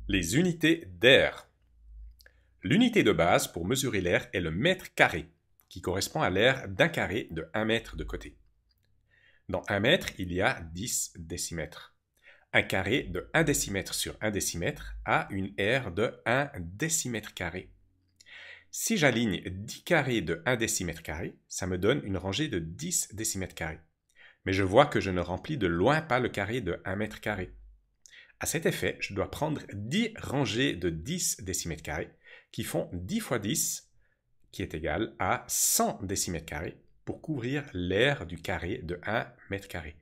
Les unités d'air. L'unité de base pour mesurer l'air est le mètre carré, qui correspond à l'air d'un carré de 1 mètre de côté. Dans 1 mètre, il y a 10 décimètres. Un carré de 1 décimètre sur 1 décimètre a une aire de 1 décimètre carré. Si j'aligne 10 carrés de 1 décimètre carré, ça me donne une rangée de 10 décimètres carrés. Mais je vois que je ne remplis de loin pas le carré de 1 mètre carré. À cet effet, je dois prendre 10 rangées de 10 décimètres carrés qui font 10 fois 10, qui est égal à 100 décimètres carrés pour couvrir l'aire du carré de 1 mètre carré.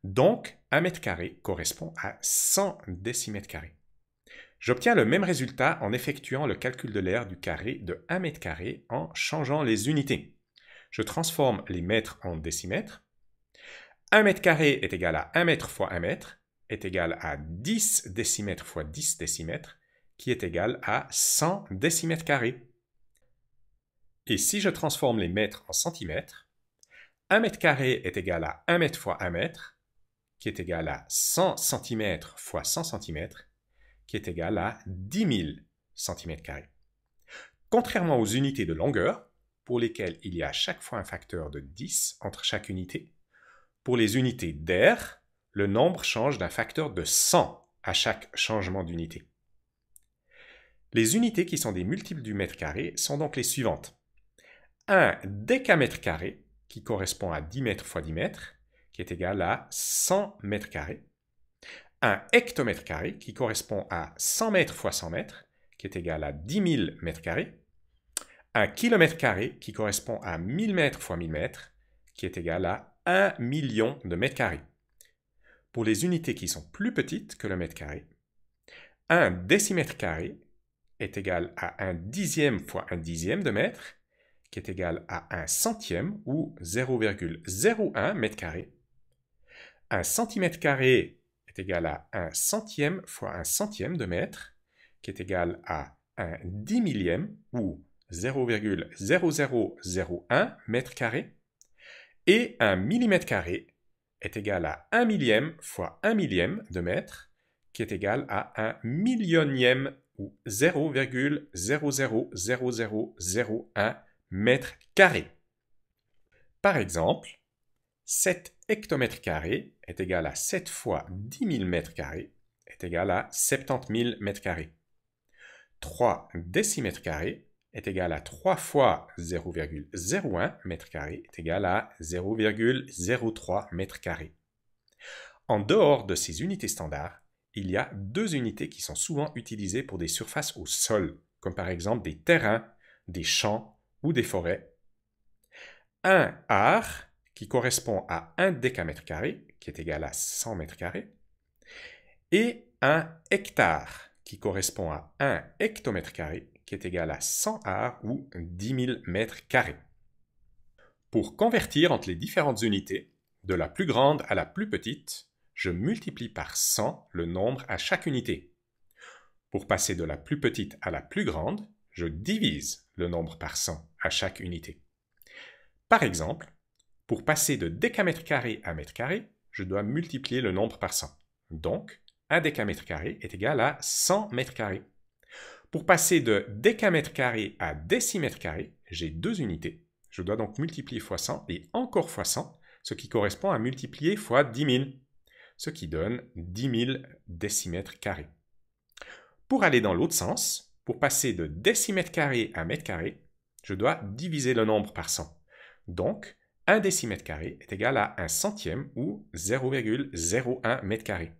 Donc, 1 mètre carré correspond à 100 décimètres carrés. J'obtiens le même résultat en effectuant le calcul de l'aire du carré de 1 mètre carré en changeant les unités. Je transforme les mètres en décimètres. 1 mètre carré est égal à 1 mètre fois 1 mètre, est égal à 10 décimètres fois 10 décimètres, qui est égal à 100 décimètres carrés. Et si je transforme les mètres en centimètres, 1 mètre carré est égal à 1 mètre fois 1 mètre, qui est égal à 100 centimètres fois 100 centimètres, qui est égal à 10 000 centimètres carrés. Contrairement aux unités de longueur, pour lesquelles il y a à chaque fois un facteur de 10 entre chaque unité, pour les unités d'air, le nombre change d'un facteur de 100 à chaque changement d'unité. Les unités qui sont des multiples du mètre carré sont donc les suivantes. 1 décamètre carré, qui correspond à 10 mètres fois 10 mètres, qui est égal à 100 mètres carrés. 1 hectomètre carré, qui correspond à 100 mètres fois 100 mètres, qui est égal à 10 000 mètres carrés. 1 kilomètre carré, qui correspond à 1000 mètres fois 1000 mètres, qui est égal à 1 million de mètres carrés. Pour les unités qui sont plus petites que le mètre carré, 1 décimètre carré est égal à 1 dixième fois 1 dixième de mètre, qui est égal à 1 centième ou 0,01 mètre carré. 1 centimètre carré est égal à 1 centième fois 1 centième de mètre, qui est égal à 1 dix millième ou 0,0001 mètre carré. Et 1 millimètre carré est égal à 1 millième fois 1 millième de mètre, qui est égal à 1 millionième ou 0,000001 mètre carré. Par exemple, 7 hectomètres carrés est égal à 7 fois 10 000 mètres carrés est égal à 70 000 mètres carrés. 3 décimètres carrés est égal à 3 fois 0,01 mètre carré est égal à 0,03 mètre carré. En dehors de ces unités standards, il y a deux unités qui sont souvent utilisées pour des surfaces au sol, comme par exemple des terrains, des champs ou des forêts. 1 ar, qui correspond à 1 décamètre carré, qui est égal à 100 mètres carrés, et 1 hectare, qui correspond à 1 hectomètre carré, qui est égal à 100 ar ou 10 000 mètres carrés. Pour convertir entre les différentes unités, de la plus grande à la plus petite, je multiplie par 100 le nombre à chaque unité. Pour passer de la plus petite à la plus grande, je divise le nombre par 100 à chaque unité. Par exemple, pour passer de décamètre carré à mètre carré, je dois multiplier le nombre par 100. Donc, 1 décamètre carré est égal à 100 mètres carrés. Pour passer de décamètre carré à décimètre carré, j'ai deux unités. Je dois donc multiplier fois 100 et encore fois 100, ce qui correspond à multiplier fois 10 000, ce qui donne 10 000 décimètres carrés. Pour aller dans l'autre sens, pour passer de décimètre carré à mètre carré, je dois diviser le nombre par 100. Donc, 1 décimètre carré est égal à 1 centième ou 0,01 mètre carré.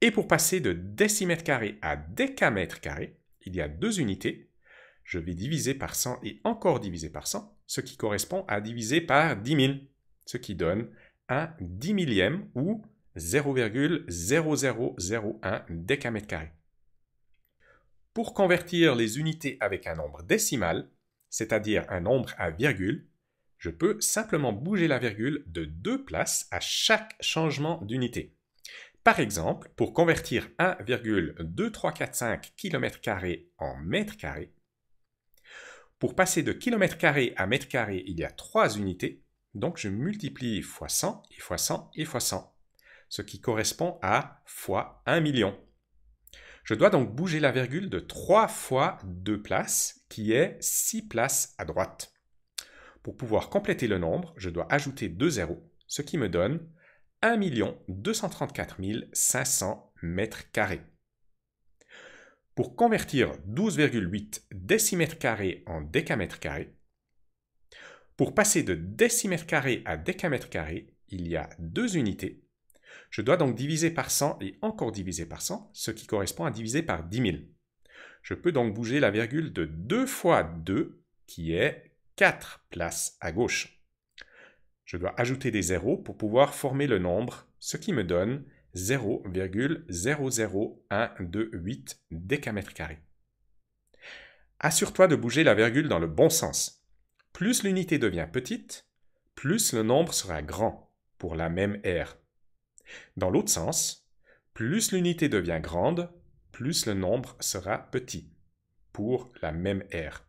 Et pour passer de décimètre carré à décamètre carré, il y a deux unités. Je vais diviser par 100 et encore diviser par 100, ce qui correspond à diviser par 10 000, ce qui donne un 10 millième ou 0,0001 décamètre carré. Pour convertir les unités avec un nombre décimal, c'est-à-dire un nombre à virgule, je peux simplement bouger la virgule de 2 places à chaque changement d'unité. Par exemple, pour convertir 1,2345 km² en mètre carré, pour passer de kilomètre carré à mètre carré, il y a 3 unités, donc je multiplie fois 100 et fois 100 et fois 100, ce qui correspond à fois 1 million. Je dois donc bouger la virgule de 3 fois 2 places, qui est 6 places à droite. Pour pouvoir compléter le nombre, je dois ajouter 2 zéros, ce qui me donne 1 234 500 mètres carrés. Pour convertir 12,8 décimètres carrés en décamètres carrés, pour passer de décimètres carrés à décamètres carrés, il y a 2 unités. Je dois donc diviser par 100 et encore diviser par 100, ce qui correspond à diviser par 10 000. Je peux donc bouger la virgule de 2 fois 2, qui est 4 places à gauche. Je dois ajouter des zéros pour pouvoir former le nombre, ce qui me donne 0,00128 décamètres carrés. Assure-toi de bouger la virgule dans le bon sens. Plus l'unité devient petite, plus le nombre sera grand pour la même aire. Dans l'autre sens, plus l'unité devient grande, plus le nombre sera petit pour la même aire.